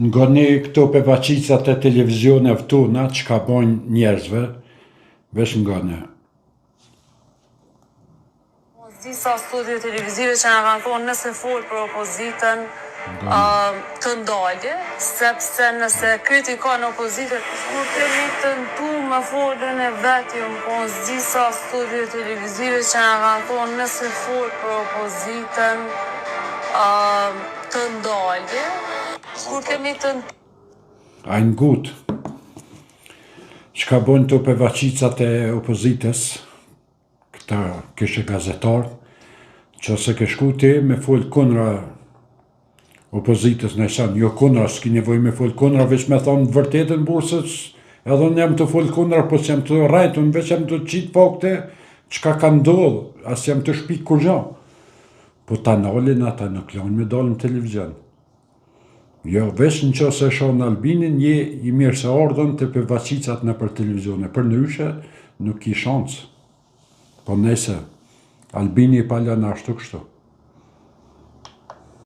Ngoni këto pevaqicat e televizioneve tona, që ka bojnë njerëzve, vesh ngoni. Disa studio televizive që nga kanë thonë nëse folë për opozitën të ndalje, sepse nëse kritikon opozitën, nuk kemi të ndu me folën e vetjum, po disa studio televizive që nga kanë thonë nëse folë për opozitën të ndalje, kur kemi të ndu. Ajnë gut, që ka bojnë të pevaqicat e opozitës, këta kështë gazetarë, që ose ke shku ti me folë kundra opozitës, në shanë, jo kundra, s'ki nevoj me folë kundra, veç me thonë vërtetën bursës, edhe në jam të folë kundra, po s'jam të rajtë, unë veç jam të qitë fakte, qka ka ndodhë, as jam të shpikë kur gjo. Po ta nalin ata nuk lanë me dalë në televizion. Jo, veç në që se shonë Albinin, je i mirë se ardhën të pevaqicat në për televizione, për nëryshe nuk i shansë. Po nëse, Albini i pala në ashtu kështu.